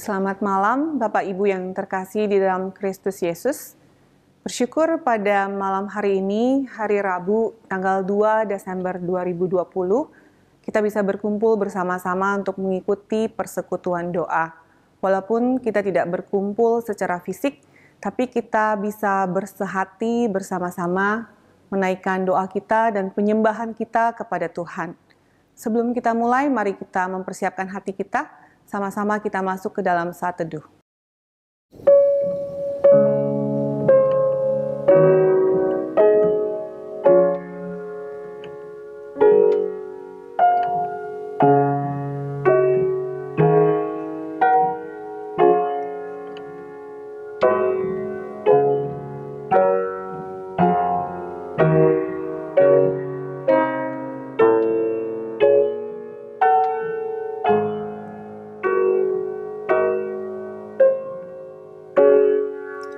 Selamat malam Bapak Ibu yang terkasih di dalam Kristus Yesus. Bersyukur pada malam hari ini, hari Rabu, tanggal 2 Desember 2020, kita bisa berkumpul bersama-sama untuk mengikuti persekutuan doa. Walaupun kita tidak berkumpul secara fisik, tapi kita bisa bersehati bersama-sama, menaikkan doa kita dan penyembahan kita kepada Tuhan. Sebelum kita mulai, mari kita mempersiapkan hati kita, sama-sama kita masuk ke dalam saat teduh.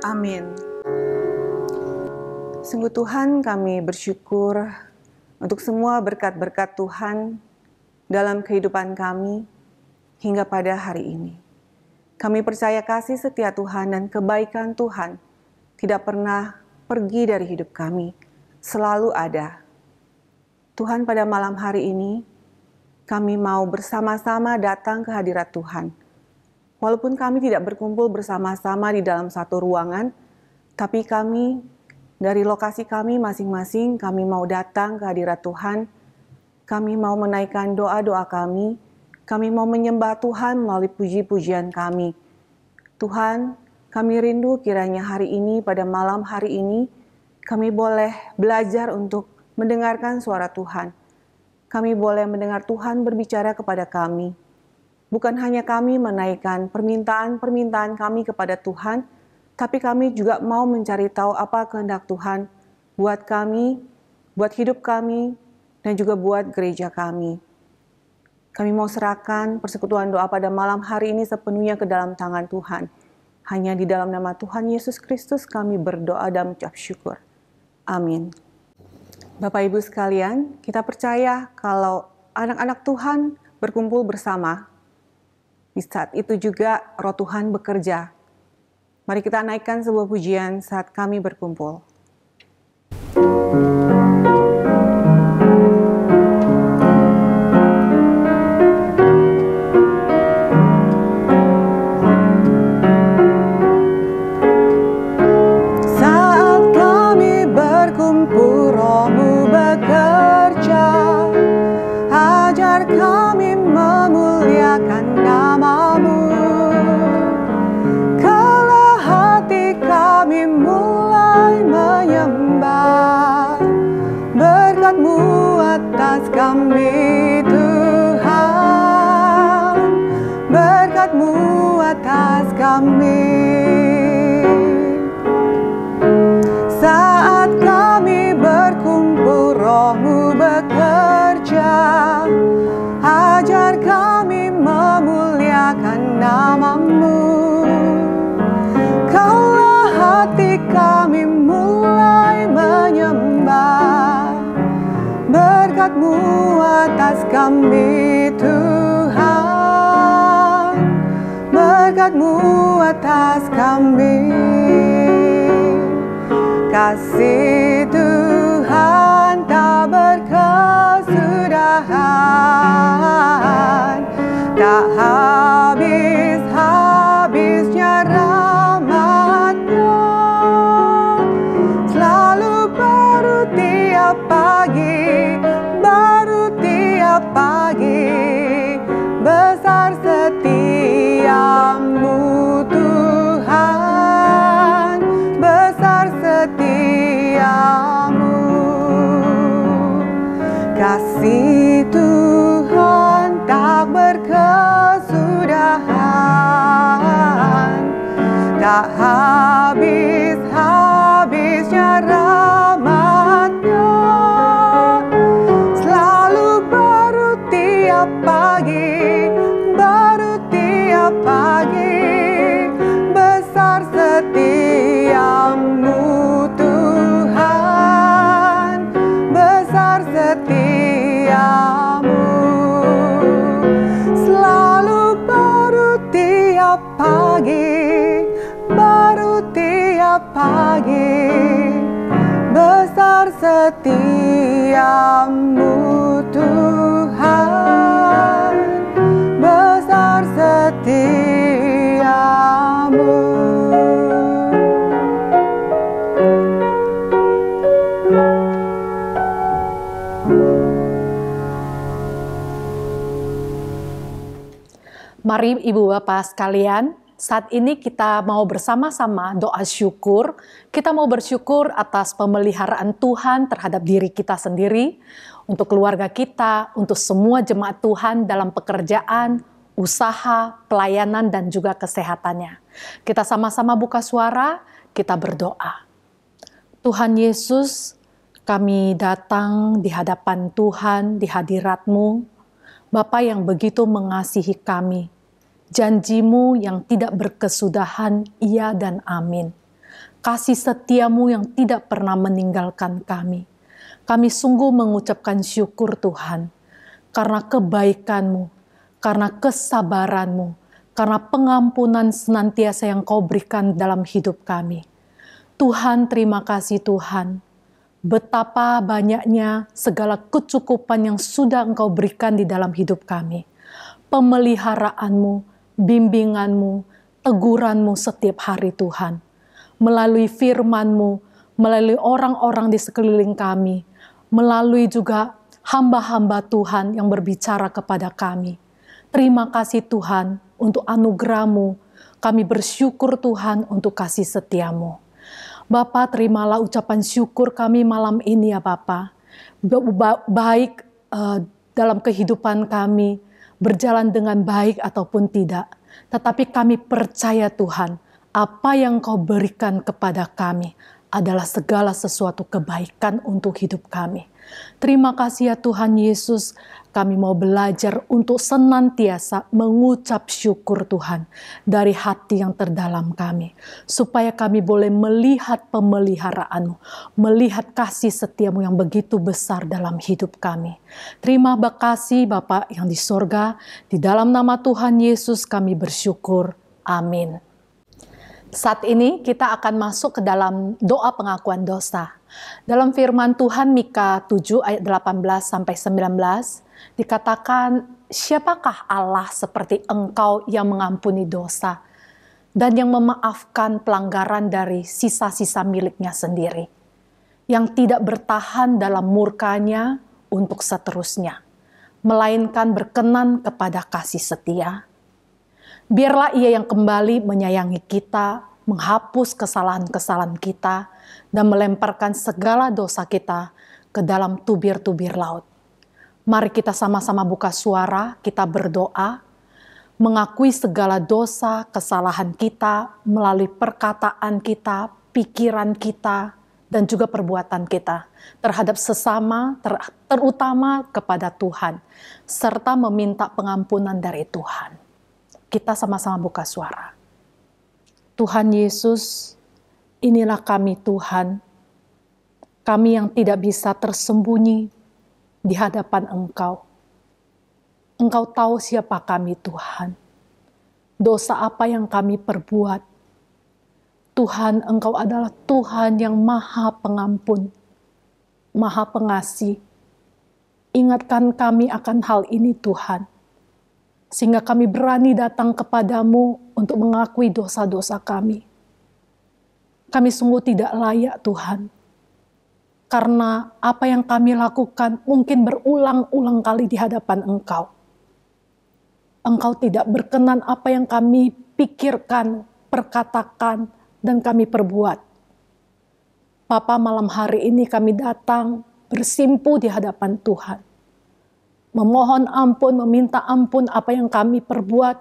Amin. Sungguh Tuhan, kami bersyukur untuk semua berkat-berkat Tuhan dalam kehidupan kami hingga pada hari ini. Kami percaya kasih setia Tuhan dan kebaikan Tuhan tidak pernah pergi dari hidup kami, selalu ada. Tuhan, pada malam hari ini, kami mau bersama-sama datang ke hadirat Tuhan. Walaupun kami tidak berkumpul bersama-sama di dalam satu ruangan, tapi kami dari lokasi kami masing-masing, kami mau datang ke hadirat Tuhan. Kami mau menaikkan doa-doa kami mau menyembah Tuhan melalui puji-pujian kami. Tuhan, kami rindu kiranya hari ini, pada malam hari ini, kami boleh belajar untuk mendengarkan suara Tuhan. Kami boleh mendengar Tuhan berbicara kepada kami. Bukan hanya kami menaikkan permintaan-permintaan kami kepada Tuhan, tapi kami juga mau mencari tahu apa kehendak Tuhan buat kami, buat hidup kami, dan juga buat gereja kami. Kami mau serahkan persekutuan doa pada malam hari ini sepenuhnya ke dalam tangan Tuhan. Hanya di dalam nama Tuhan Yesus Kristus kami berdoa dan mengucap syukur. Amin. Bapak Ibu sekalian, kita percaya kalau anak-anak Tuhan berkumpul bersama, di saat itu juga Roh Tuhan bekerja. Mari kita naikkan sebuah pujian saat kami berkumpul. Saat kami berkumpul, Roh-Mu bekerja. Ajar kami memuliakan nama-Mu. Kala hati kami mulai menyembah, berkat-Mu atas kami Tuhan, berkat-Mu atas kami. Saat kami berkumpul, Roh-Mu bekerja. Ajar kami memuliakan nama-Mu. Kala hati kami mulai menyembah, berkat-Mu atas kami Tuhan, berkat-Mu atas kami. Kasih Tuhan tak berkesudahan, tak habis-habisnya rahmat-Nya, selalu baru tiap pagi, besar setia-Mu Tuhan, besar setia-Mu. Kasih Tuhan tak berkesudahan, tak habis-habisnya rahmat-Nya, selalu baru tiap pagi, besar setia-Mu Tuhan, besar setia-Mu, selalu baru tiap lagi. Besar setiamu Tuhan, besar setiamu. Mari Ibu Bapak sekalian, saat ini kita mau bersama-sama doa syukur. Kita mau bersyukur atas pemeliharaan Tuhan terhadap diri kita sendiri, untuk keluarga kita, untuk semua jemaat Tuhan dalam pekerjaan, usaha, pelayanan, dan juga kesehatannya. Kita sama-sama buka suara, kita berdoa. Tuhan Yesus, kami datang di hadapan Tuhan, di hadirat-Mu, Bapa yang begitu mengasihi kami. Janji-Mu yang tidak berkesudahan, iya dan amin. Kasih setia-Mu yang tidak pernah meninggalkan kami. Kami sungguh mengucapkan syukur Tuhan, karena kebaikan-Mu, karena kesabaran-Mu, karena pengampunan senantiasa yang Kau berikan dalam hidup kami. Tuhan, terima kasih Tuhan. Betapa banyaknya segala kecukupan yang sudah Engkau berikan di dalam hidup kami. Pemeliharaanmu, bimbinganmu, teguranmu setiap hari Tuhan. Melalui firman-Mu, melalui orang-orang di sekeliling kami, melalui juga hamba-hamba Tuhan yang berbicara kepada kami. Terima kasih Tuhan untuk anugerah-Mu. Kami bersyukur Tuhan untuk kasih setia-Mu. Bapa, terimalah ucapan syukur kami malam ini ya Bapa. Baik dalam kehidupan kami, berjalan dengan baik ataupun tidak. Tetapi kami percaya Tuhan, apa yang Kau berikan kepada kami adalah segala sesuatu kebaikan untuk hidup kami. Terima kasih ya Tuhan Yesus, kami mau belajar untuk senantiasa mengucap syukur Tuhan dari hati yang terdalam kami. Supaya kami boleh melihat pemeliharaan-Mu, melihat kasih setia-Mu yang begitu besar dalam hidup kami. Terima kasih Bapa yang di sorga, di dalam nama Tuhan Yesus kami bersyukur. Amin. Saat ini kita akan masuk ke dalam doa pengakuan dosa. Dalam firman Tuhan Mika 7 ayat 18-19 dikatakan, siapakah Allah seperti Engkau yang mengampuni dosa dan yang memaafkan pelanggaran dari sisa-sisa miliknya sendiri, yang tidak bertahan dalam murkanya untuk seterusnya, melainkan berkenan kepada kasih setia. Biarlah Ia yang kembali menyayangi kita, menghapus kesalahan-kesalahan kita, dan melemparkan segala dosa kita ke dalam tubir-tubir laut. Mari kita sama-sama buka suara, kita berdoa, mengakui segala dosa, kesalahan kita melalui perkataan kita, pikiran kita, dan juga perbuatan kita terhadap sesama, terutama kepada Tuhan, serta meminta pengampunan dari Tuhan. Kita sama-sama buka suara. Tuhan Yesus, inilah kami Tuhan. Kami yang tidak bisa tersembunyi di hadapan Engkau. Engkau tahu siapa kami Tuhan. Dosa apa yang kami perbuat. Tuhan, Engkau adalah Tuhan yang Maha Pengampun, Maha Pengasih. Ingatkan kami akan hal ini Tuhan. Sehingga kami berani datang kepadamu untuk mengakui dosa-dosa kami. Kami sungguh tidak layak Tuhan. Karena apa yang kami lakukan mungkin berulang-ulang kali di hadapan Engkau. Engkau tidak berkenan apa yang kami pikirkan, perkatakan, dan kami perbuat. Bapa, malam hari ini kami datang bersimpu di hadapan Tuhan. Memohon ampun, meminta ampun apa yang kami perbuat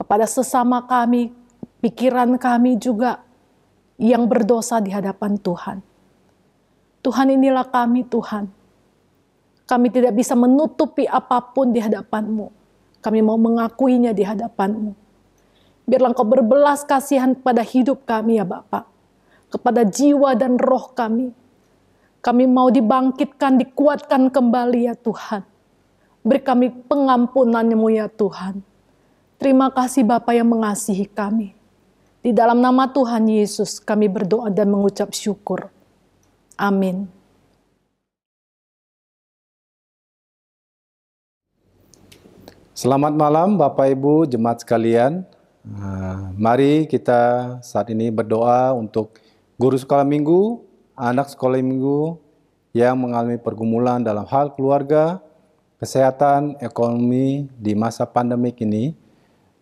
kepada sesama kami, pikiran kami juga yang berdosa di hadapan Tuhan. Tuhan, inilah kami Tuhan. Kami tidak bisa menutupi apapun di hadapan-Mu. Kami mau mengakuinya di hadapan-Mu. Biarlah Engkau berbelas kasihan pada hidup kami ya Bapa, kepada jiwa dan roh kami. Kami mau dibangkitkan, dikuatkan kembali ya Tuhan. Beri kami pengampunan-Mu ya Tuhan. Terima kasih Bapa yang mengasihi kami. Di dalam nama Tuhan Yesus kami berdoa dan mengucap syukur. Amin. Selamat malam Bapak Ibu jemaat sekalian. Mari kita saat ini berdoa untuk guru sekolah minggu, anak sekolah minggu yang mengalami pergumulan dalam hal keluarga, kesehatan, ekonomi di masa pandemik ini,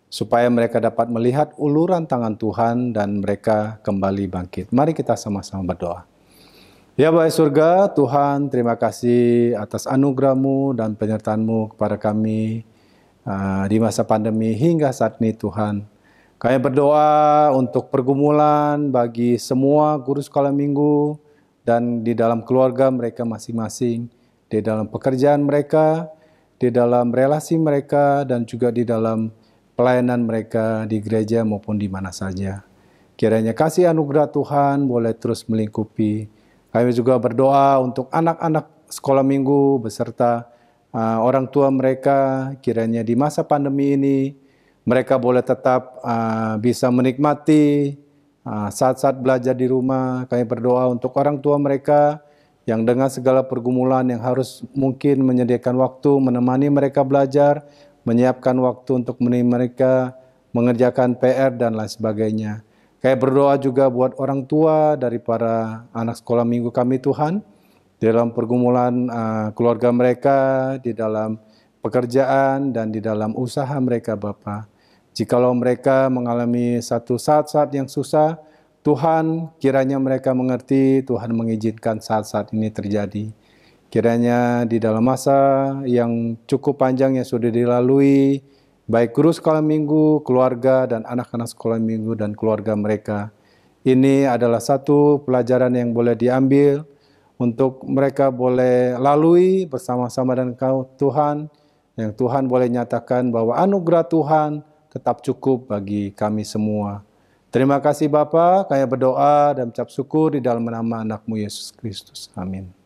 supaya mereka dapat melihat uluran tangan Tuhan dan mereka kembali bangkit. Mari kita sama-sama berdoa. Ya Bapa surga, Tuhan terima kasih atas anugerah-Mu dan penyertaan-Mu kepada kami di masa pandemi hingga saat ini Tuhan. Kami berdoa untuk pergumulan bagi semua guru sekolah minggu dan di dalam keluarga mereka masing-masing, di dalam pekerjaan mereka, di dalam relasi mereka, dan juga di dalam pelayanan mereka di gereja maupun di mana saja. Kiranya kasih anugerah Tuhan boleh terus melingkupi. Kami juga berdoa untuk anak-anak sekolah minggu beserta orang tua mereka, kiranya di masa pandemi ini mereka boleh tetap bisa menikmati saat-saat belajar di rumah. Kami berdoa untuk orang tua mereka yang dengan segala pergumulan yang harus mungkin menyediakan waktu menemani mereka belajar, menyiapkan waktu untuk menemani mereka mengerjakan PR dan lain sebagainya. Kami berdoa juga buat orang tua dari para anak sekolah minggu kami Tuhan, di dalam pergumulan keluarga mereka, di dalam pekerjaan dan di dalam usaha mereka Bapa. Jikalau mereka mengalami satu saat-saat yang susah, Tuhan kiranya mereka mengerti, Tuhan mengizinkan saat-saat ini terjadi. Kiranya di dalam masa yang cukup panjang yang sudah dilalui, baik guru sekolah minggu, keluarga, dan anak-anak sekolah minggu dan keluarga mereka, ini adalah satu pelajaran yang boleh diambil untuk mereka boleh lalui bersama-sama dengan Tuhan, yang Tuhan boleh nyatakan bahwa anugerah Tuhan tetap cukup bagi kami semua. Terima kasih Bapa, kami berdoa dan ucap syukur di dalam nama anak-Mu Yesus Kristus. Amin.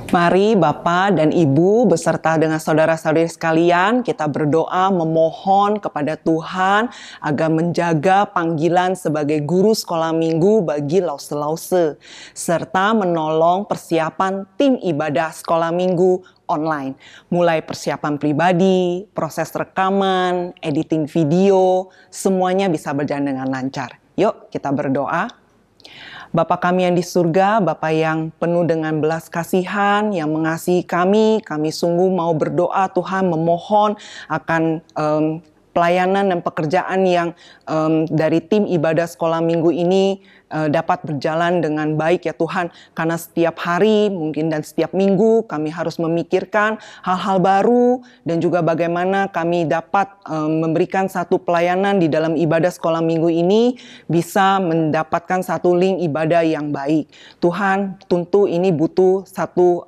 Mari Bapak dan Ibu beserta dengan saudara-saudari sekalian kita berdoa memohon kepada Tuhan agar menjaga panggilan sebagai guru sekolah minggu bagi lause-lause serta menolong persiapan tim ibadah sekolah minggu online. Mulai persiapan pribadi, proses rekaman, editing video, semuanya bisa berjalan dengan lancar. Yuk kita berdoa. Bapa kami yang di surga, Bapa yang penuh dengan belas kasihan, yang mengasihi kami sungguh mau berdoa Tuhan memohon akan pelayanan dan pekerjaan yang dari tim ibadah sekolah minggu ini dapat berjalan dengan baik ya Tuhan, karena setiap hari mungkin dan setiap minggu kami harus memikirkan hal-hal baru dan juga bagaimana kami dapat memberikan satu pelayanan di dalam ibadah sekolah minggu ini bisa mendapatkan satu link ibadah yang baik. Tuhan, tentu ini butuh satu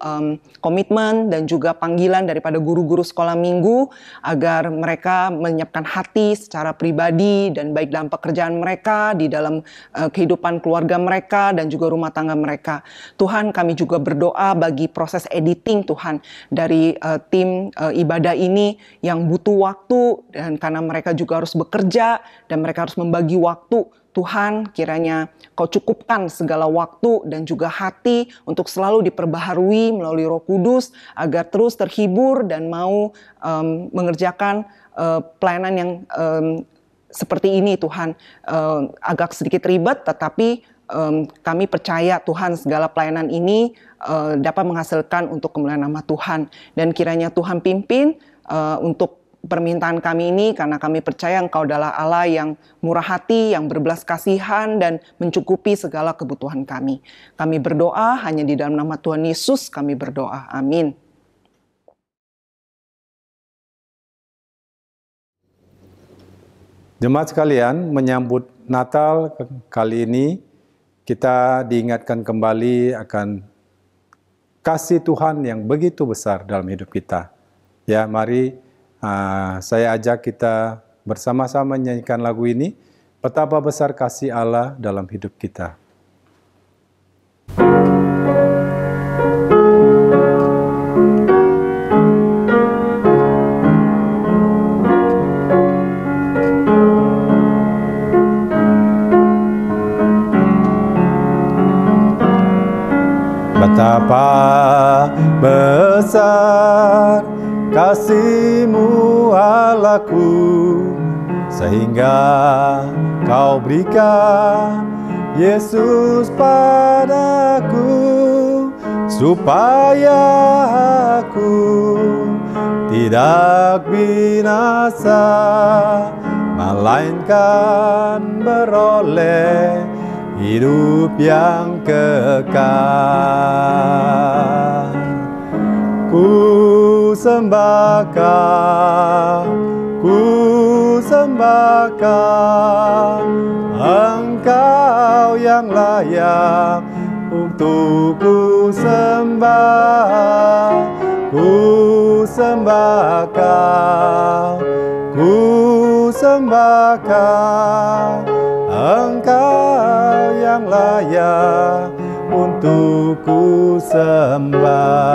komitmen dan juga panggilan daripada guru-guru sekolah minggu agar mereka menyiapkan hati secara pribadi dan baik dalam pekerjaan mereka, di dalam kehidupan keluarga mereka dan juga rumah tangga mereka. Tuhan, kami juga berdoa bagi proses editing Tuhan dari tim ibadah ini yang butuh waktu, dan karena mereka juga harus bekerja dan mereka harus membagi waktu. Tuhan, kiranya Kau cukupkan segala waktu dan juga hati untuk selalu diperbaharui melalui Roh Kudus agar terus terhibur dan mau mengerjakan pelayanan yang seperti ini Tuhan. Agak sedikit ribet tetapi kami percaya Tuhan segala pelayanan ini dapat menghasilkan untuk kemuliaan nama Tuhan, dan kiranya Tuhan pimpin untuk permintaan kami ini, karena kami percaya Engkau adalah Allah yang murah hati, yang berbelas kasihan dan mencukupi segala kebutuhan kami. Kami berdoa hanya di dalam nama Tuhan Yesus kami berdoa. Amin. Jemaat sekalian, menyambut Natal kali ini kita diingatkan kembali akan kasih Tuhan yang begitu besar dalam hidup kita. Ya, mari saya ajak kita bersama-sama menyanyikan lagu ini, Betapa Besar Kasih Allah dalam hidup kita. Betapa besar kasih-Mu Allahku, sehingga Kau berikan Yesus padaku, supaya aku tidak binasa, melainkan beroleh hidup yang kekal. Ku sembah Kau, ku sembah Kau, Engkau yang layak untuk ku sembah. Ku sembah Kau, ku sembah Kau, Engkau yang layak untuk ku sembah.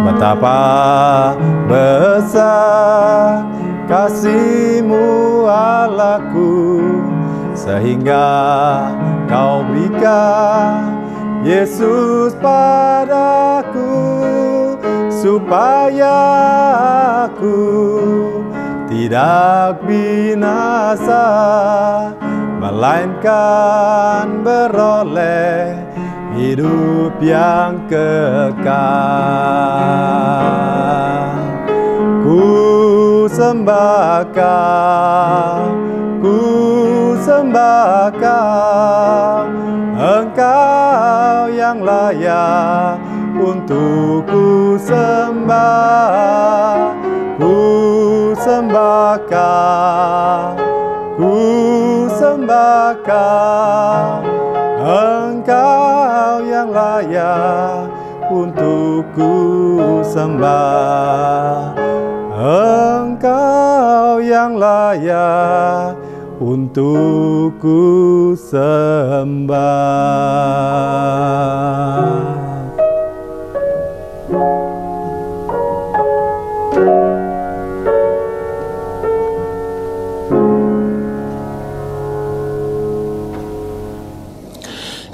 Betapa besar kasih-Mu Allahku, sehingga Kau berikan Yesus padaku, supaya aku tidak binasa, melainkan beroleh hidup yang kekal. Ku sembah Kau, ku sembah Kau, Engkau yang layak untuk ku sembah. Ku sembah Kau, ku sembah Kau, Engkau yang layak untuk ku sembah. Engkau yang layak untuk ku sembah.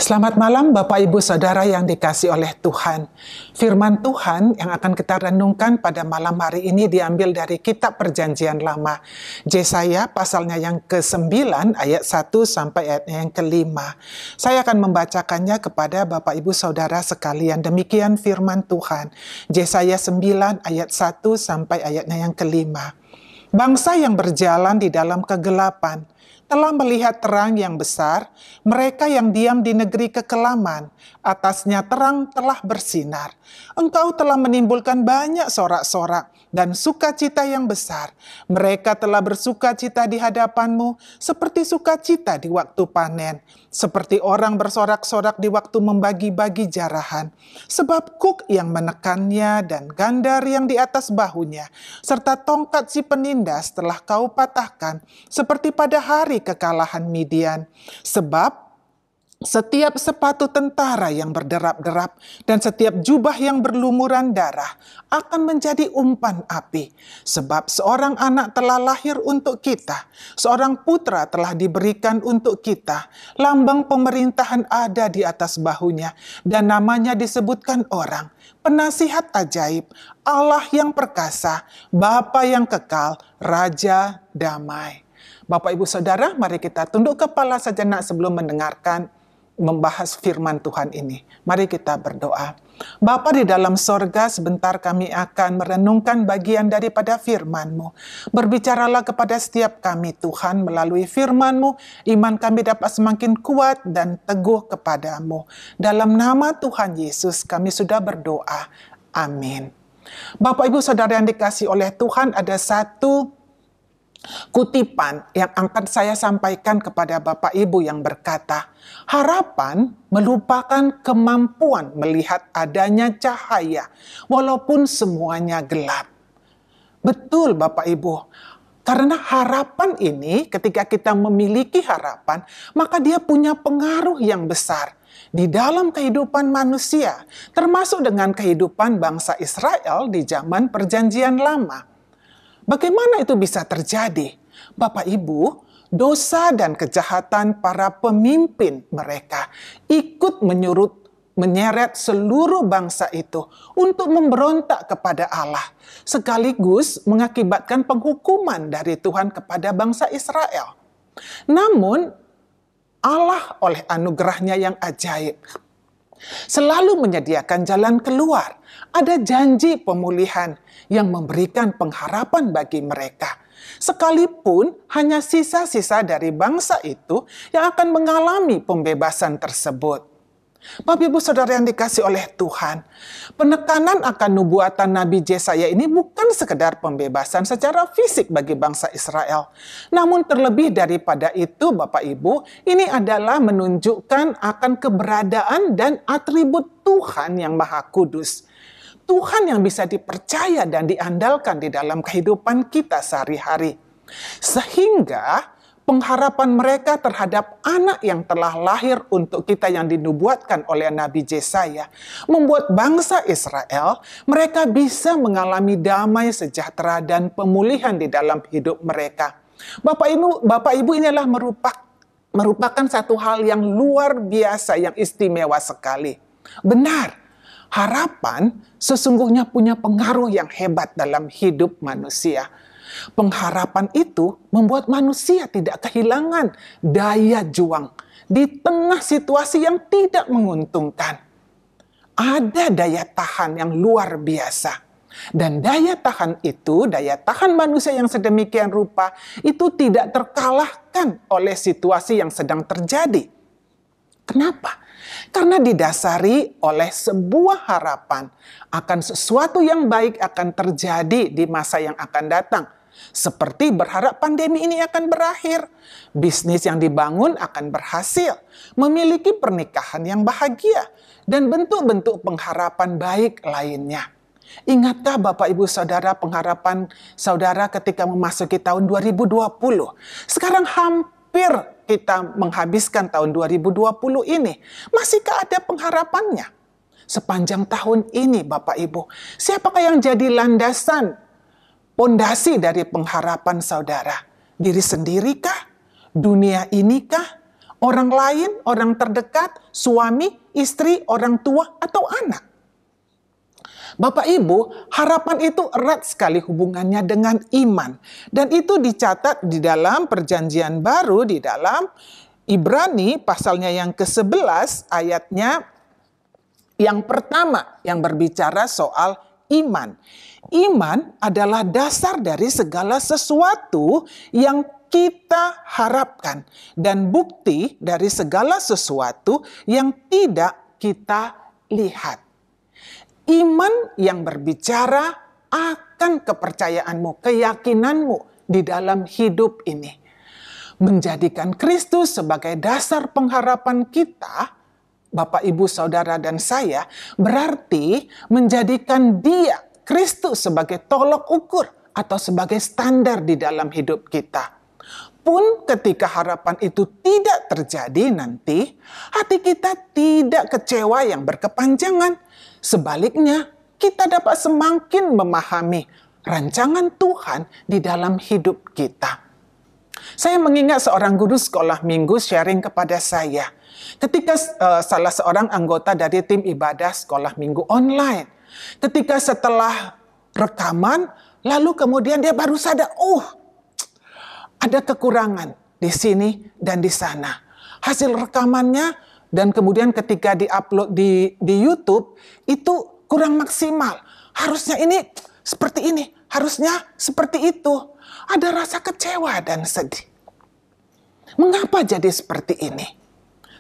Selamat malam Bapak Ibu Saudara yang dikasihi oleh Tuhan. Firman Tuhan yang akan kita renungkan pada malam hari ini diambil dari kitab Perjanjian Lama. Yesaya pasalnya yang ke-9 ayat 1 sampai ayat yang ke-5. Saya akan membacakannya kepada Bapak Ibu Saudara sekalian. Demikian firman Tuhan. Yesaya 9 ayat 1 sampai ayatnya yang ke-5. Bangsa yang berjalan di dalam kegelapan telah melihat terang yang besar, mereka yang diam di negeri kekelaman, atasnya terang telah bersinar. Engkau telah menimbulkan banyak sorak-sorak dan sukacita yang besar. Mereka telah bersukacita di hadapan-Mu, seperti sukacita di waktu panen, seperti orang bersorak-sorak di waktu membagi-bagi jarahan. Sebab kuk yang menekannya dan gandar yang di atas bahunya, serta tongkat si penindas telah Kau patahkan, seperti pada hari kekalahan Midian. Sebab setiap sepatu tentara yang berderap-derap dan setiap jubah yang berlumuran darah akan menjadi umpan api. Sebab seorang anak telah lahir untuk kita, seorang putra telah diberikan untuk kita. Lambang pemerintahan ada di atas bahunya, dan namanya disebutkan orang, Penasihat Ajaib, Allah yang perkasa, Bapa yang kekal, Raja damai. Bapak Ibu Saudara, mari kita tunduk kepala sejenak sebelum membahas firman Tuhan ini. Mari kita berdoa. Bapa di dalam sorga, sebentar kami akan merenungkan bagian daripada firman-Mu. Berbicaralah kepada setiap kami Tuhan melalui firman-Mu, iman kami dapat semakin kuat dan teguh kepadamu. Dalam nama Tuhan Yesus kami sudah berdoa. Amin. Bapak Ibu Saudara yang dikasihi oleh Tuhan, ada satu kutipan yang akan saya sampaikan kepada Bapak Ibu yang berkata, harapan melupakan kemampuan melihat adanya cahaya walaupun semuanya gelap. Betul Bapak Ibu, karena harapan ini ketika kita memiliki harapan, maka dia punya pengaruh yang besar di dalam kehidupan manusia, termasuk dengan kehidupan bangsa Israel di zaman Perjanjian Lama. Bagaimana itu bisa terjadi? Bapak Ibu, dosa dan kejahatan para pemimpin mereka ikut menyeret seluruh bangsa itu untuk memberontak kepada Allah, sekaligus mengakibatkan penghukuman dari Tuhan kepada bangsa Israel. Namun, Allah oleh anugerahnya yang ajaib selalu menyediakan jalan keluar. Ada janji pemulihan yang memberikan pengharapan bagi mereka. Sekalipun hanya sisa-sisa dari bangsa itu yang akan mengalami pembebasan tersebut. Bapak Ibu Saudara yang dikasih oleh Tuhan, penekanan akan nubuatan Nabi Yesaya ini bukan sekedar pembebasan secara fisik bagi bangsa Israel. Namun terlebih daripada itu Bapak Ibu, ini adalah menunjukkan akan keberadaan dan atribut Tuhan yang Maha Kudus. Tuhan yang bisa dipercaya dan diandalkan di dalam kehidupan kita sehari-hari. Sehingga pengharapan mereka terhadap anak yang telah lahir untuk kita yang dinubuatkan oleh Nabi Yesaya membuat bangsa Israel mereka bisa mengalami damai sejahtera dan pemulihan di dalam hidup mereka. Bapak Ibu inilah merupakan satu hal yang luar biasa, yang istimewa sekali. Benar, harapan sesungguhnya punya pengaruh yang hebat dalam hidup manusia. Pengharapan itu membuat manusia tidak kehilangan daya juang di tengah situasi yang tidak menguntungkan. Ada daya tahan yang luar biasa. Dan daya tahan itu, daya tahan manusia yang sedemikian rupa, itu tidak terkalahkan oleh situasi yang sedang terjadi. Kenapa? Karena didasari oleh sebuah harapan akan sesuatu yang baik akan terjadi di masa yang akan datang. Seperti berharap pandemi ini akan berakhir, bisnis yang dibangun akan berhasil, memiliki pernikahan yang bahagia, dan bentuk-bentuk pengharapan baik lainnya. Ingatkah Bapak Ibu Saudara pengharapan saudara ketika memasuki tahun 2020? Sekarang hampir kita menghabiskan tahun 2020 ini. Masihkah ada pengharapannya? Sepanjang tahun ini Bapak Ibu, siapakah yang jadi landasan, pondasi dari pengharapan saudara? Diri sendiri-kah? Dunia ini-kah? Orang lain, orang terdekat, suami, istri, orang tua, atau anak? Bapak Ibu, harapan itu erat sekali hubungannya dengan iman. Dan itu dicatat di dalam perjanjian baru, di dalam Ibrani pasalnya yang ke-11 ayatnya yang pertama yang berbicara soal iman. Iman adalah dasar dari segala sesuatu yang kita harapkan dan bukti dari segala sesuatu yang tidak kita lihat. Iman yang berbicara akan kepercayaanmu, keyakinanmu di dalam hidup ini. Menjadikan Kristus sebagai dasar pengharapan kita, Bapak, Ibu, Saudara, dan saya, berarti menjadikan Dia, Kristus, sebagai tolok ukur atau sebagai standar di dalam hidup kita. Pun ketika harapan itu tidak terjadi nanti, hati kita tidak kecewa yang berkepanjangan. Sebaliknya, kita dapat semakin memahami rancangan Tuhan di dalam hidup kita. Saya mengingat seorang guru sekolah minggu sharing kepada saya. Ketika salah seorang anggota dari tim ibadah sekolah minggu online. Ketika setelah rekaman, lalu kemudian dia baru sadar, ada kekurangan di sini dan di sana. Hasil rekamannya dan kemudian ketika di-upload di YouTube, itu kurang maksimal. Harusnya ini seperti ini, harusnya seperti itu. Ada rasa kecewa dan sedih. Mengapa jadi seperti ini?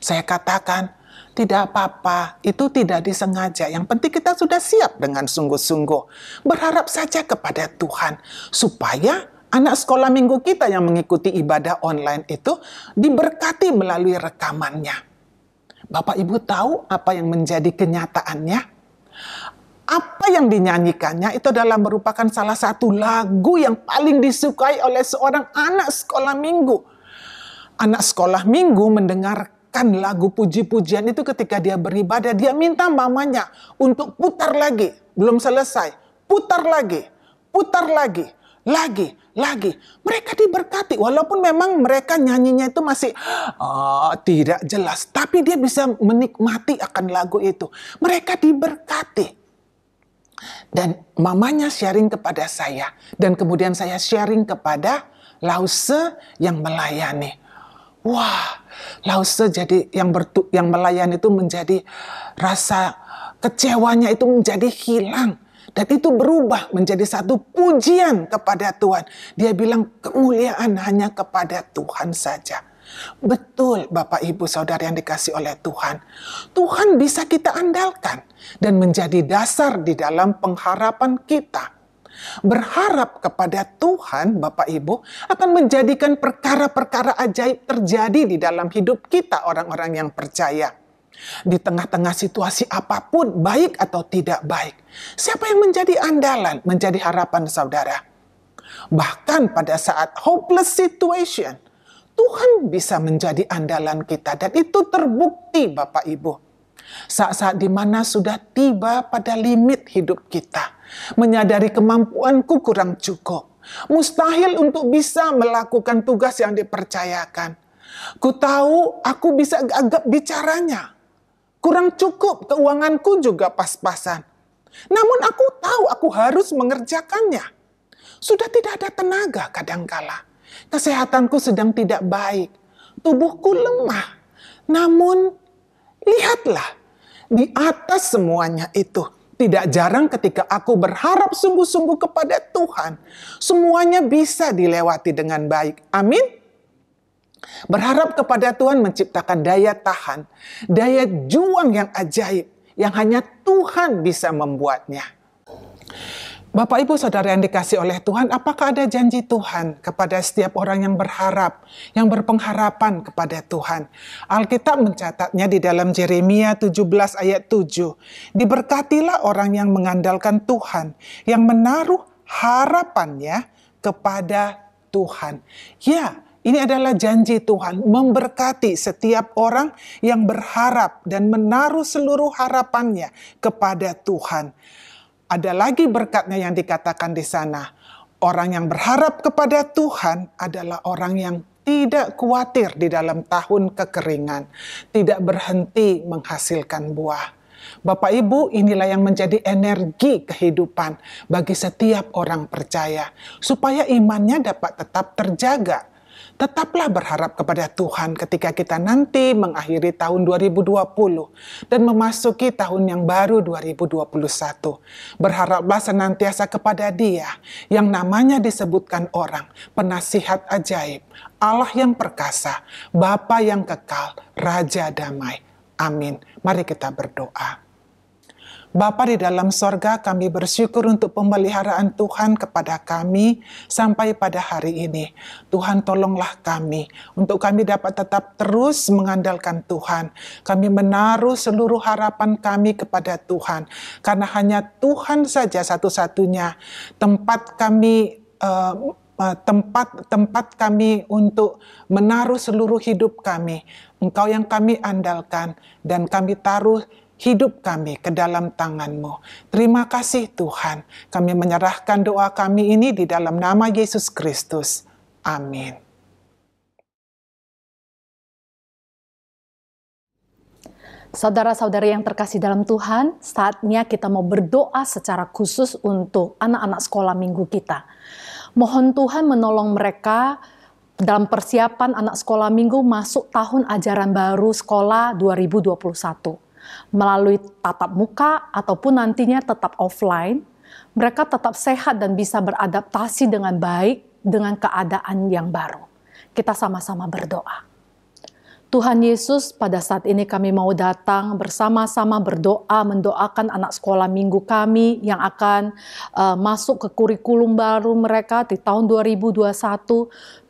Saya katakan, tidak apa-apa, itu tidak disengaja. Yang penting kita sudah siap dengan sungguh-sungguh. Berharap saja kepada Tuhan, supaya anak sekolah minggu kita yang mengikuti ibadah online itu diberkati melalui rekamannya. Bapak Ibu tahu apa yang menjadi kenyataannya? Apa yang dinyanyikannya itu adalah merupakan salah satu lagu yang paling disukai oleh seorang anak sekolah minggu. Anak sekolah minggu mendengarkan lagu puji-pujian itu ketika dia beribadah, dia minta mamanya untuk putar lagi. Belum selesai, putar lagi, putar lagi. lagi. Mereka diberkati, walaupun memang mereka nyanyinya itu masih tidak jelas. Tapi dia bisa menikmati akan lagu itu. Mereka diberkati. Dan mamanya sharing kepada saya. Dan kemudian saya sharing kepada Lause yang melayani. Wah, Lause jadi yang melayani itu menjadi rasa kecewanya itu menjadi hilang. Dan itu berubah menjadi satu pujian kepada Tuhan. Dia bilang kemuliaan hanya kepada Tuhan saja. Betul Bapak Ibu Saudara yang dikasih oleh Tuhan. Tuhan bisa kita andalkan dan menjadi dasar di dalam pengharapan kita. Berharap kepada Tuhan Bapak Ibu akan menjadikan perkara-perkara ajaib terjadi di dalam hidup kita orang-orang yang percaya. Di tengah-tengah situasi apapun, baik atau tidak baik. Siapa yang menjadi andalan, menjadi harapan saudara? Bahkan pada saat hopeless situation, Tuhan bisa menjadi andalan kita. Dan itu terbukti Bapak Ibu. Saat-saat di mana sudah tiba pada limit hidup kita. Menyadari kemampuanku kurang cukup. Mustahil untuk bisa melakukan tugas yang dipercayakan. Ku tahu aku bisa gagap bicaranya. Kurang cukup, keuanganku juga pas-pasan. Namun aku tahu aku harus mengerjakannya. Sudah tidak ada tenaga kadangkala. Kesehatanku sedang tidak baik. Tubuhku lemah. Namun, lihatlah, di atas semuanya itu, tidak jarang ketika aku berharap sungguh-sungguh kepada Tuhan, semuanya bisa dilewati dengan baik. Amin. Berharap kepada Tuhan menciptakan daya tahan, daya juang yang ajaib, yang hanya Tuhan bisa membuatnya. Bapak Ibu Saudara yang dikasih oleh Tuhan, apakah ada janji Tuhan kepada setiap orang yang berharap, yang berpengharapan kepada Tuhan? Alkitab mencatatnya di dalam Yeremia 17 ayat 7. Diberkatilah orang yang mengandalkan Tuhan, yang menaruh harapannya kepada Tuhan. Ya, ini adalah janji Tuhan memberkati setiap orang yang berharap dan menaruh seluruh harapannya kepada Tuhan. Ada lagi berkatnya yang dikatakan di sana. Orang yang berharap kepada Tuhan adalah orang yang tidak khawatir di dalam tahun kekeringan, tidak berhenti menghasilkan buah. Bapak Ibu, inilah yang menjadi energi kehidupan bagi setiap orang percaya, supaya imannya dapat tetap terjaga. Tetaplah berharap kepada Tuhan ketika kita nanti mengakhiri tahun 2020 dan memasuki tahun yang baru 2021. Berharaplah senantiasa kepada Dia yang namanya disebutkan orang, penasihat ajaib, Allah yang perkasa, Bapa yang kekal, Raja damai. Amin. Mari kita berdoa. Bapa di dalam sorga, kami bersyukur untuk pemeliharaan Tuhan kepada kami sampai pada hari ini. Tuhan tolonglah kami, untuk kami dapat tetap terus mengandalkan Tuhan. Kami menaruh seluruh harapan kami kepada Tuhan, karena hanya Tuhan saja satu-satunya tempat kami untuk menaruh seluruh hidup kami. Engkau yang kami andalkan, dan kami taruh hidup kami ke dalam tangan-Mu. Terima kasih Tuhan. Kami menyerahkan doa kami ini di dalam nama Yesus Kristus. Amin. Saudara-saudari yang terkasih dalam Tuhan, saatnya kita mau berdoa secara khusus untuk anak-anak sekolah minggu kita. Mohon Tuhan menolong mereka dalam persiapan anak sekolah minggu masuk tahun ajaran baru sekolah 2021. Melalui tatap muka ataupun nantinya tetap offline, mereka tetap sehat dan bisa beradaptasi dengan baik dengan keadaan yang baru. Kita sama-sama berdoa. Tuhan Yesus, pada saat ini kami mau datang bersama-sama berdoa, mendoakan anak sekolah minggu kami yang akan masuk ke kurikulum baru mereka di tahun 2021.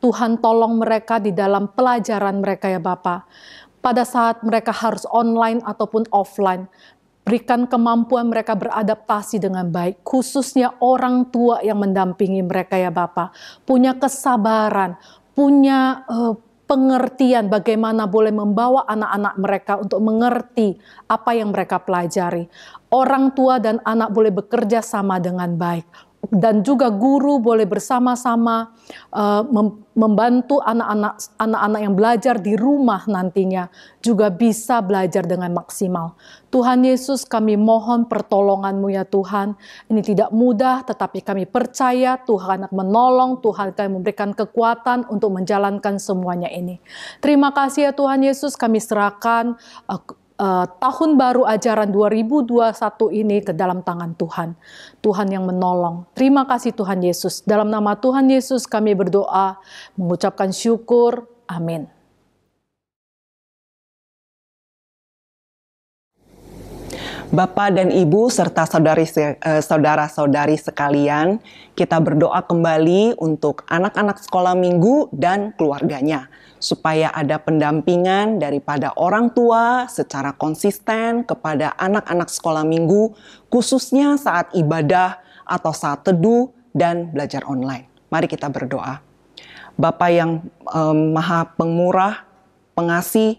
Tuhan tolong mereka di dalam pelajaran mereka ya Bapa. Pada saat mereka harus online ataupun offline, berikan kemampuan mereka beradaptasi dengan baik, khususnya orang tua yang mendampingi mereka ya Bapa, punya kesabaran, punya pengertian bagaimana boleh membawa anak-anak mereka untuk mengerti apa yang mereka pelajari. Orang tua dan anak boleh bekerja sama dengan baik. dan juga guru boleh bersama-sama membantu anak-anak yang belajar di rumah nantinya juga bisa belajar dengan maksimal. Tuhan Yesus, kami mohon pertolongan-Mu ya Tuhan. Ini tidak mudah, tetapi kami percaya Tuhan akan menolong, Tuhan akan memberikan kekuatan untuk menjalankan semuanya ini. Terima kasih ya Tuhan Yesus, kami serahkan tahun baru ajaran 2021 ini ke dalam tangan Tuhan. Tuhan yang menolong. Terima kasih Tuhan Yesus. Dalam nama Tuhan Yesus kami berdoa, mengucapkan syukur. Amin. Bapak dan Ibu serta saudara-saudari sekalian, kita berdoa kembali untuk anak-anak sekolah minggu dan keluarganya, supaya ada pendampingan daripada orang tua secara konsisten kepada anak-anak sekolah minggu, khususnya saat ibadah atau saat teduh dan belajar online. Mari kita berdoa. Bapa yang Maha Pemurah, Pengasih,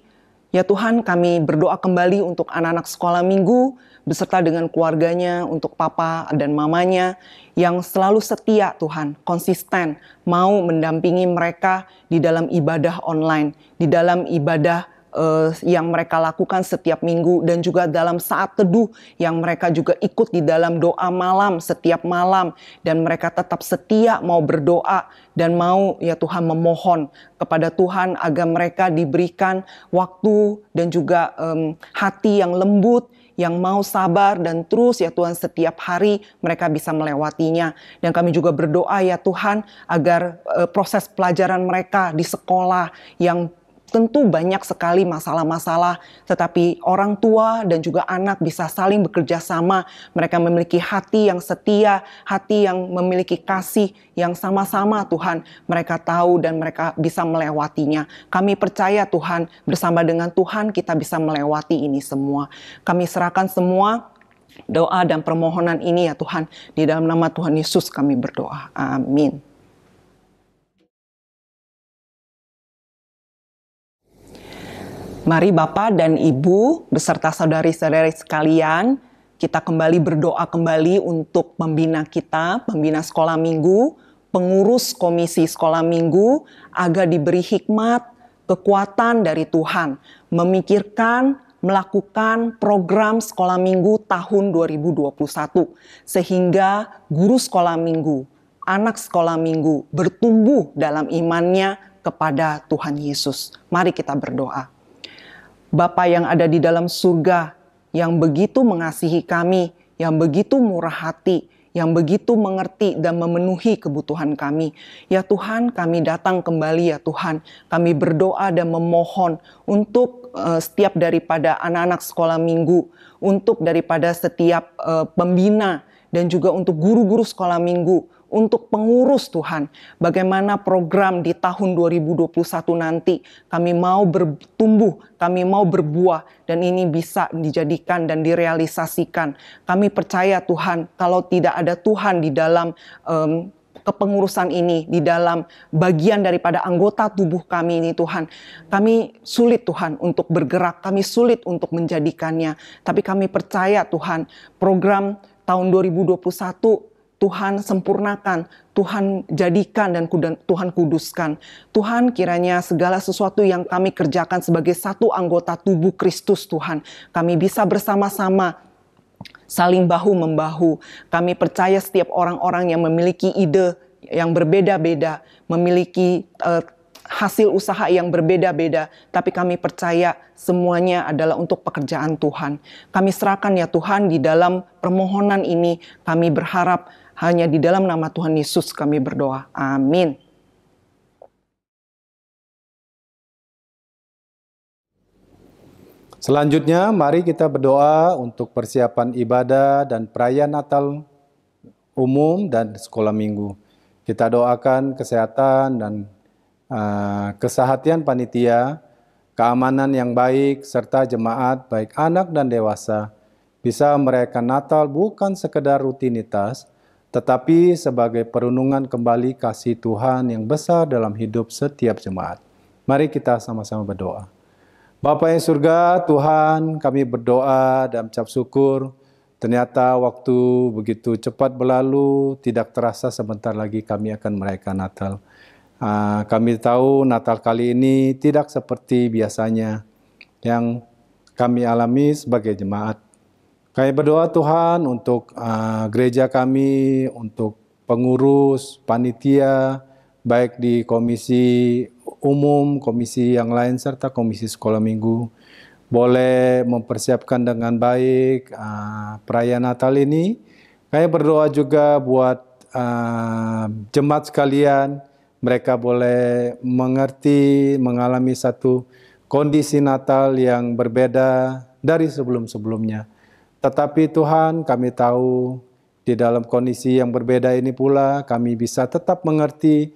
ya Tuhan, kami berdoa kembali untuk anak-anak sekolah minggu beserta dengan keluarganya, untuk papa dan mamanya yang selalu setia Tuhan, konsisten, mau mendampingi mereka di dalam ibadah online, di dalam ibadah yang mereka lakukan setiap minggu, dan juga dalam saat teduh yang mereka juga ikut di dalam doa malam setiap malam, dan mereka tetap setia mau berdoa dan mau ya Tuhan memohon kepada Tuhan agar mereka diberikan waktu dan juga hati yang lembut, yang mau sabar dan terus ya Tuhan setiap hari mereka bisa melewatinya. Dan kami juga berdoa ya Tuhan agar proses pelajaran mereka di sekolah yang tentu banyak sekali masalah-masalah, tetapi orang tua dan juga anak bisa saling bekerja sama. Mereka memiliki hati yang setia, hati yang memiliki kasih yang sama-sama Tuhan. Mereka tahu dan mereka bisa melewatinya. Kami percaya Tuhan, bersama dengan Tuhan kita bisa melewati ini semua. Kami serahkan semua doa dan permohonan ini ya Tuhan. Di dalam nama Tuhan Yesus kami berdoa. Amin. Mari Bapak dan Ibu beserta saudari-saudari sekalian, kita kembali berdoa kembali untuk pembina kita, pembina sekolah minggu, pengurus komisi sekolah minggu, agar diberi hikmat, kekuatan dari Tuhan, memikirkan, melakukan program sekolah minggu tahun 2021, sehingga guru sekolah minggu, anak sekolah minggu bertumbuh dalam imannya kepada Tuhan Yesus. Mari kita berdoa. Bapa yang ada di dalam surga, yang begitu mengasihi kami, yang begitu murah hati, yang begitu mengerti dan memenuhi kebutuhan kami. Ya Tuhan, kami datang kembali ya Tuhan. Kami berdoa dan memohon untuk setiap daripada anak-anak sekolah minggu, untuk daripada setiap pembina, dan juga untuk guru-guru sekolah minggu, untuk pengurus Tuhan, bagaimana program di tahun 2021 nanti kami mau bertumbuh, kami mau berbuah, dan ini bisa dijadikan dan direalisasikan. Kami percaya Tuhan, kalau tidak ada Tuhan di dalam kepengurusan ini, di dalam bagian daripada anggota tubuh kami ini Tuhan, kami sulit Tuhan untuk bergerak, kami sulit untuk menjadikannya. Tapi kami percaya Tuhan, program tahun 2021 Tuhan sempurnakan, Tuhan jadikan dan Tuhan kuduskan. Tuhan, kiranya segala sesuatu yang kami kerjakan sebagai satu anggota tubuh Kristus Tuhan, kami bisa bersama-sama saling bahu-membahu. Kami percaya setiap orang-orang yang memiliki ide yang berbeda-beda, memiliki hasil usaha yang berbeda-beda, tapi kami percaya semuanya adalah untuk pekerjaan Tuhan. Kami serahkan ya Tuhan di dalam permohonan ini, kami berharap hanya di dalam nama Tuhan Yesus kami berdoa. Amin. Selanjutnya, mari kita berdoa untuk persiapan ibadah dan perayaan Natal umum dan sekolah minggu. Kita doakan kesehatan dan kesehatan panitia, keamanan yang baik, serta jemaat baik anak dan dewasa bisa merayakan Natal bukan sekedar rutinitas, tetapi sebagai perenungan kembali kasih Tuhan yang besar dalam hidup setiap jemaat. Mari kita sama-sama berdoa. Bapa yang surga, Tuhan, kami berdoa dan ucap syukur Ternyata waktu begitu cepat berlalu, tidak terasa sebentar lagi kami akan merayakan Natal. Kami tahu Natal kali ini tidak seperti biasanya yang kami alami sebagai jemaat. Kami berdoa Tuhan untuk gereja kami, untuk pengurus, panitia, baik di komisi umum, komisi yang lain, serta komisi sekolah minggu, boleh mempersiapkan dengan baik perayaan Natal ini. Kami berdoa juga buat jemaat sekalian, mereka boleh mengerti, mengalami satu kondisi Natal yang berbeda dari sebelum-sebelumnya. Tetapi Tuhan, kami tahu di dalam kondisi yang berbeda ini pula kami bisa tetap mengerti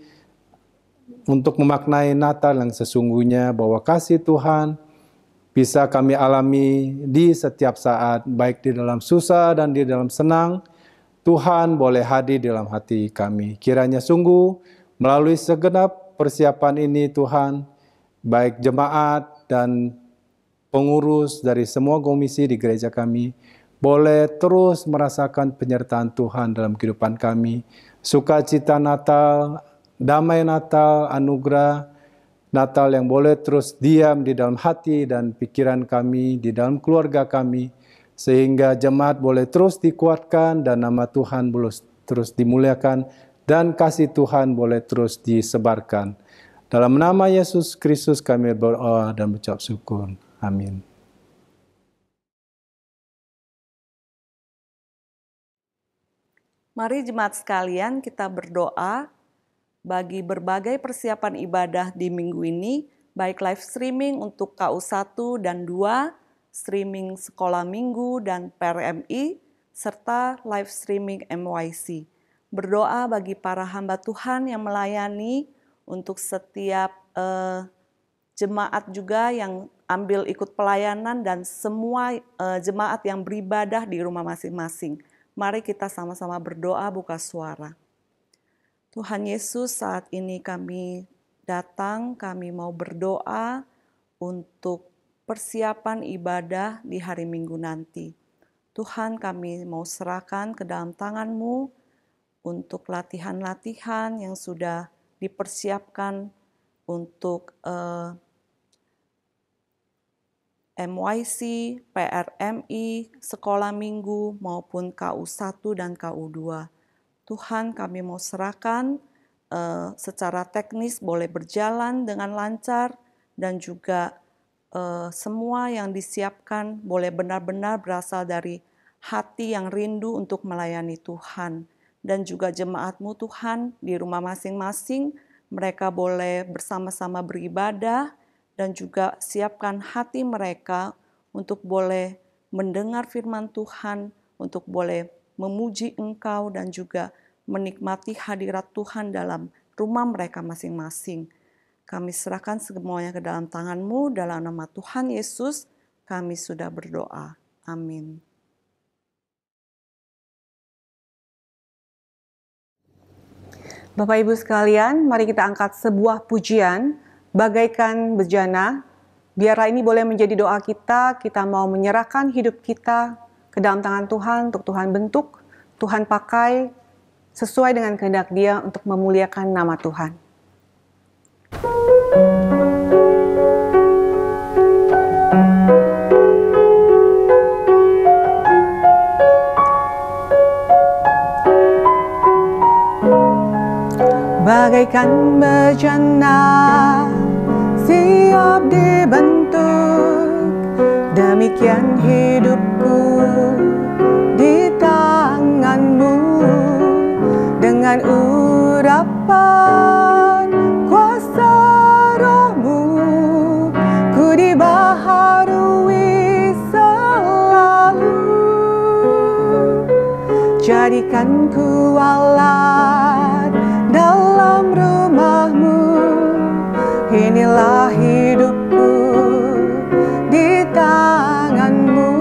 untuk memaknai Natal yang sesungguhnya, bahwa kasih Tuhan bisa kami alami di setiap saat, baik di dalam susah dan di dalam senang. Tuhan boleh hadir di dalam hati kami. Kiranya sungguh melalui segenap persiapan ini Tuhan, baik jemaat dan pengurus dari semua komisi di gereja kami, boleh terus merasakan penyertaan Tuhan dalam kehidupan kami. Sukacita Natal, damai Natal, anugerah Natal yang boleh terus diam di dalam hati dan pikiran kami, di dalam keluarga kami, sehingga jemaat boleh terus dikuatkan dan nama Tuhan boleh terus dimuliakan dan kasih Tuhan boleh terus disebarkan. Dalam nama Yesus Kristus kami berdoa dan mengucap syukur. Amin. Mari jemaat sekalian kita berdoa bagi berbagai persiapan ibadah di minggu ini, baik live streaming untuk KU1 dan 2, streaming sekolah minggu dan PRMI, serta live streaming MYC. Berdoa bagi para hamba Tuhan yang melayani, untuk setiap jemaat juga yang ambil ikut pelayanan, dan semua jemaat yang beribadah di rumah masing-masing. Mari kita sama-sama berdoa buka suara. Tuhan Yesus, saat ini kami datang, kami mau berdoa untuk persiapan ibadah di hari Minggu nanti. Tuhan, kami mau serahkan ke dalam tangan-Mu untuk latihan-latihan yang sudah dipersiapkan untuk MYC, PRMI, sekolah minggu maupun KU1 dan KU2. Tuhan, kami mau serahkan secara teknis boleh berjalan dengan lancar, dan juga semua yang disiapkan boleh benar-benar berasal dari hati yang rindu untuk melayani Tuhan. Dan juga jemaat-Mu Tuhan di rumah masing-masing, mereka boleh bersama-sama beribadah, dan juga siapkan hati mereka untuk boleh mendengar firman Tuhan, untuk boleh memuji Engkau dan juga menikmati hadirat Tuhan dalam rumah mereka masing-masing. Kami serahkan semuanya ke dalam tangan-Mu, dalam nama Tuhan Yesus kami sudah berdoa. Amin. Bapak Ibu sekalian, mari kita angkat sebuah pujian, bagaikan bejana. Biarlah ini boleh menjadi doa kita mau menyerahkan hidup kita ke dalam tangan Tuhan, untuk Tuhan bentuk, Tuhan pakai sesuai dengan kehendak Dia untuk memuliakan nama Tuhan. Bagaikan bejana siap dibentuk, demikian hidupku di tangan-Mu. Dengan urapan kuasa Roh-Mu, ku dibaharui selalu. Jadikan ku alat dalam rumah-Mu, inilah hidupku di tangan-Mu.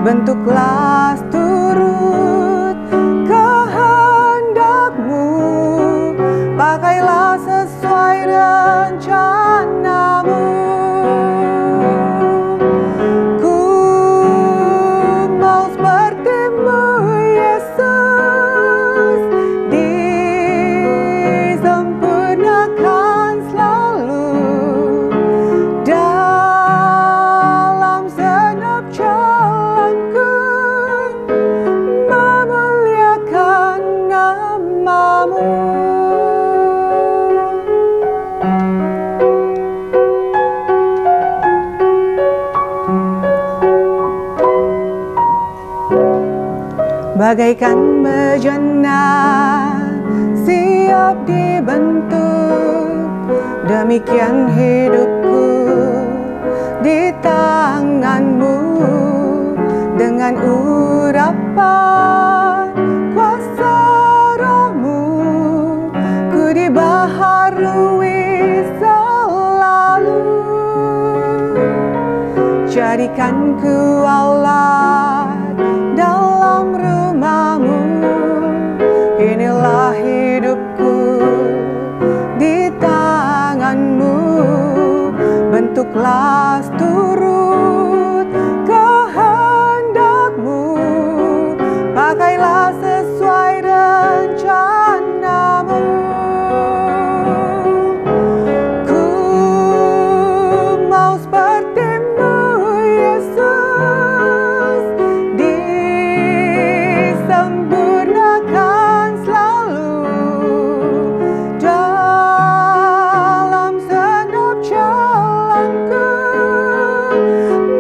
Bentuklah turut kehendak-Mu, pakailah sesuai rencana-Mu. Ku mau bagaikan bejana siap dibentuk. Demikian hidupku di tangan-Mu, dengan urapan kuasa Roh-Mu ku dibaharui selalu. Jadikan ku alat dalam rumah-Mu, inilah hidupku di tangan-Mu. Bentuklah turut kehendak-Mu, pakailah sesuai rencana-Mu. Ku mau seperti-Mu, Yesus, disempurnakan selalu dalam segenap jalanku,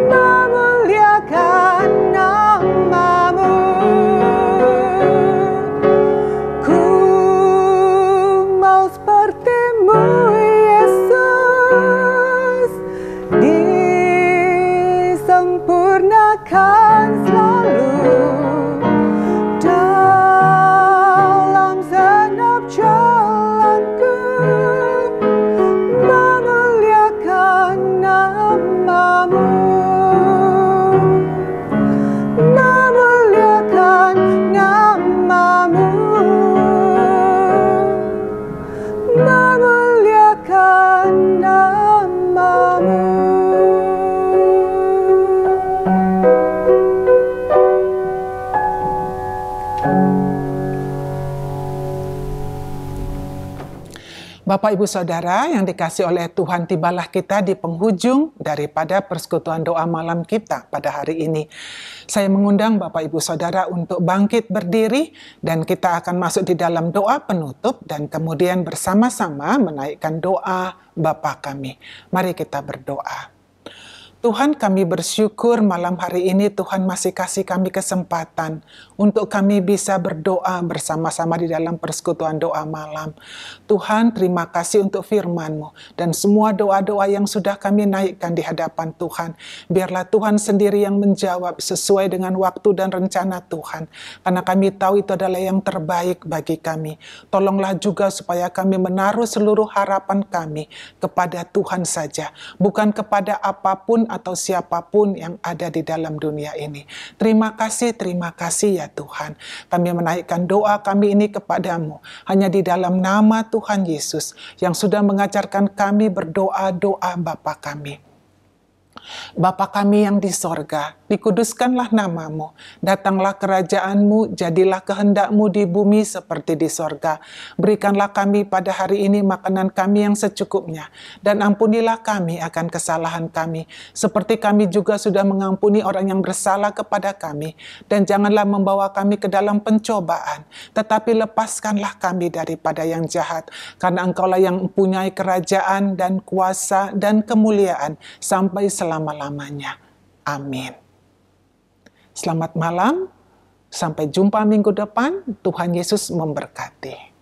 memuliakan nama-Mu. Ku mau seperti-Mu, Yesus, disempurnakan selalu dalam segenap jalanku, memuliakan nama-Mu, memuliakan nama-Mu, memuliakan nama-Mu. Bapak, Ibu, Saudara yang dikasihi oleh Tuhan, tibalah kita di penghujung daripada persekutuan doa malam kita pada hari ini. Saya mengundang Bapak, Ibu, Saudara untuk bangkit berdiri dan kita akan masuk di dalam doa penutup dan kemudian bersama-sama menaikkan doa Bapa kami. Mari kita berdoa. Tuhan, kami bersyukur malam hari ini Tuhan masih kasih kami kesempatan untuk kami bisa berdoa bersama-sama di dalam persekutuan doa malam. Tuhan, terima kasih untuk firman-Mu dan semua doa-doa yang sudah kami naikkan di hadapan Tuhan. Biarlah Tuhan sendiri yang menjawab sesuai dengan waktu dan rencana Tuhan. Karena kami tahu itu adalah yang terbaik bagi kami. Tolonglah juga supaya kami menaruh seluruh harapan kami kepada Tuhan saja, bukan kepada apapun atau siapapun yang ada di dalam dunia ini. Terima kasih ya Tuhan. Kami menaikkan doa kami ini kepadamu hanya di dalam nama Tuhan Yesus yang sudah mengajarkan kami berdoa-doa Bapa kami. Bapa kami yang di sorga, dikuduskanlah namamu, datanglah kerajaan-Mu, jadilah kehendak-Mu di bumi seperti di sorga. Berikanlah kami pada hari ini makanan kami yang secukupnya, dan ampunilah kami akan kesalahan kami, seperti kami juga sudah mengampuni orang yang bersalah kepada kami. Dan janganlah membawa kami ke dalam pencobaan, tetapi lepaskanlah kami daripada yang jahat, karena Engkaulah yang mempunyai kerajaan dan kuasa dan kemuliaan sampai selama-lamanya. Amin. Selamat malam, sampai jumpa minggu depan. Tuhan Yesus memberkati.